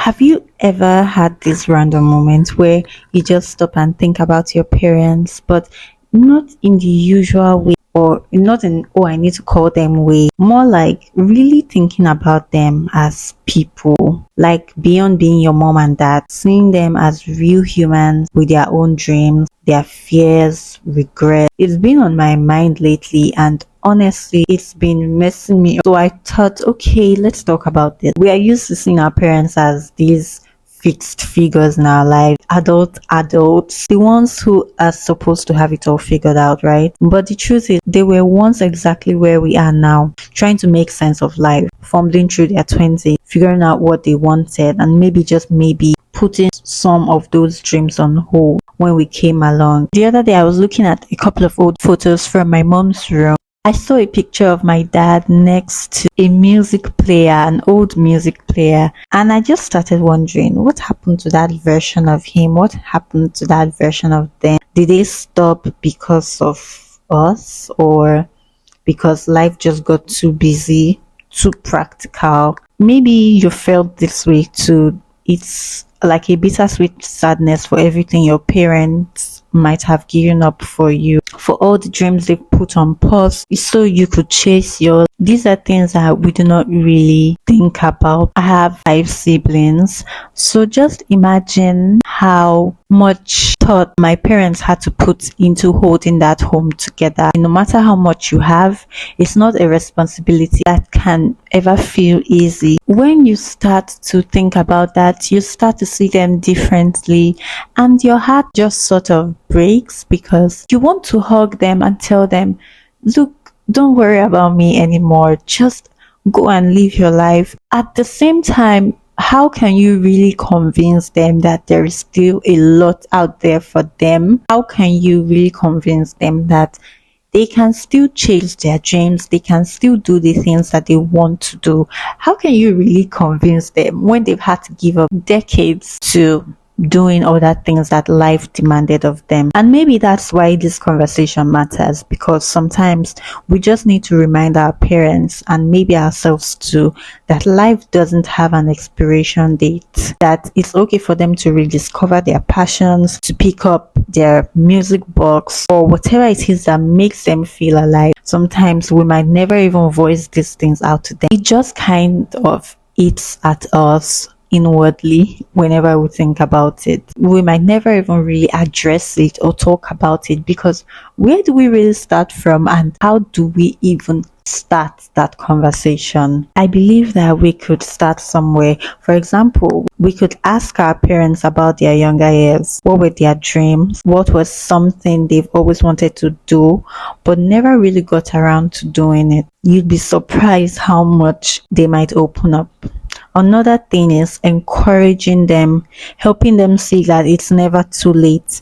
Have you ever had this random moment where you just stop and think about your parents, but not in the usual way or not in, oh, I need to call them way, more like really thinking about them as people, like beyond being your mom and dad, seeing them as real humans with their own dreams, their fears, regret. It's been on my mind lately, and honestly, it's been messing me up. So I thought, okay, let's talk about this. We are used to seeing our parents as these fixed figures in our life, adults, the ones who are supposed to have it all figured out, right? But the truth is, they were once exactly where we are now, trying to make sense of life, fumbling through their 20s, figuring out what they wanted, and maybe just maybe putting some of those dreams on hold when we came along. The other day, I was looking at a couple of old photos from my mom's room. I saw a picture of my dad next to a music player, an old music player, and I just started wondering what happened to that version of him? What happened to that version of them? Did they stop because of us, or because life just got too busy, too practical? Maybe you felt this way too. It's like a bittersweet sadness for everything your parents might have given up for you, for all the dreams they put on pause so you could chase yours. These are things that we do not really think about. I have 5 siblings, so just imagine how much thought my parents had to put into holding that home together. No matter how much you have, it's not a responsibility that can ever feel easy. When you start to think about that, you start to see them differently, and your heart just sort of breaks because you want to hug them and tell them, look, don't worry about me anymore, just go and live your life. At the same time, how can you really convince them that there is still a lot out there for them? How can you really convince them that they can still chase their dreams, they can still do the things that they want to do? How can you really convince them when they've had to give up decades to doing other things that life demanded of them? And maybe that's why this conversation matters, because sometimes we just need to remind our parents and maybe ourselves too that life doesn't have an expiration date, that it's okay for them to rediscover their passions, to pick up their music box or whatever it is that makes them feel alive. Sometimes we might never even voice these things out to them. It just kind of eats at us inwardly whenever we think about it. We might never even really address it or talk about it, because where do we really start from, and how do we even start that conversation? I believe that we could start somewhere. For example, we could ask our parents about their younger years. What were their dreams? What was something they've always wanted to do but never really got around to doing it? You'd be surprised how much they might open up. Another thing is encouraging them, helping them see that it's never too late.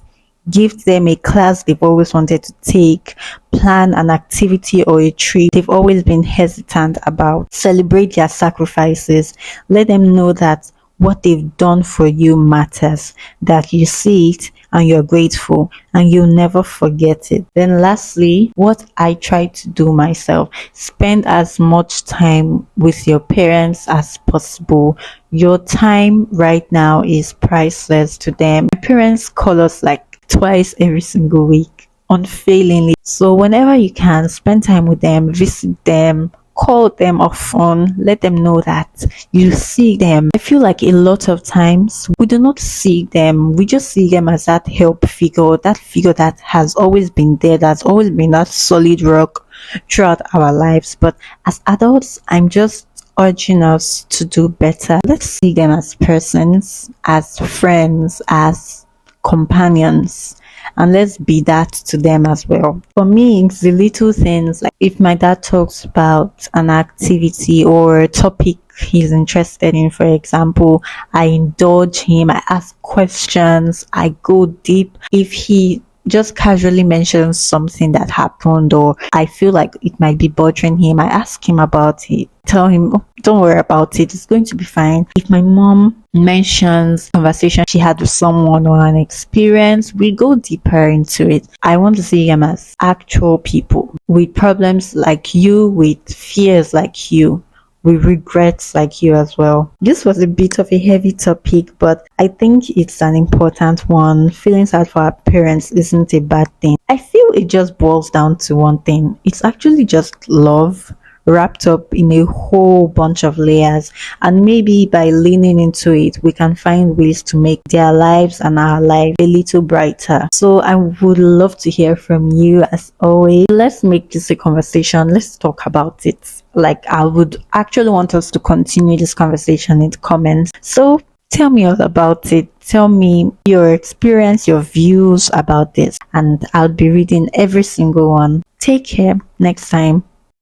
Give them a class they've always wanted to take, plan an activity or a trip they've always been hesitant about. Celebrate their sacrifices. Let them know that what they've done for you matters, that you see it and you're grateful and you'll never forget it. Then lastly, what I try to do myself, spend as much time with your parents as possible. Your time right now is priceless to them. My parents call us like twice every single week, unfailingly. So whenever you can, spend time with them, visit them, call them often, let them know that you see them. I feel like a lot of times we do not see them, we just see them as that help figure, that figure that has always been there, that's always been that solid rock throughout our lives. But as adults, I'm just urging us to do better. Let's see them as persons, as friends, as companions, and let's be that to them as well. For me, it's the little things, like if my dad talks about an activity or a topic he's interested in, for example, I indulge him, I ask questions, I go deep. If he just casually mentions something that happened or I feel like it might be bothering him, I ask him about it, tell him, oh, don't worry about it, it's going to be fine. If my mom mentions conversation she had with someone or an experience, we go deeper into it. I want to see them as actual people with problems like you, with fears like you, with regrets like you as well. This was a bit of a heavy topic, but I think it's an important one. Feeling sad for our parents isn't a bad thing. I feel it just boils down to one thing. It's actually just love wrapped up in a whole bunch of layers, and maybe by leaning into it we can find ways to make their lives and our life a little brighter. So I would love to hear from you as always. Let's make this a conversation. Let's talk about it. Like, I would actually want us to continue this conversation in the comments. So tell me all about it. Tell me your experience, your views about this, and I'll be reading every single one. Take care. Next time.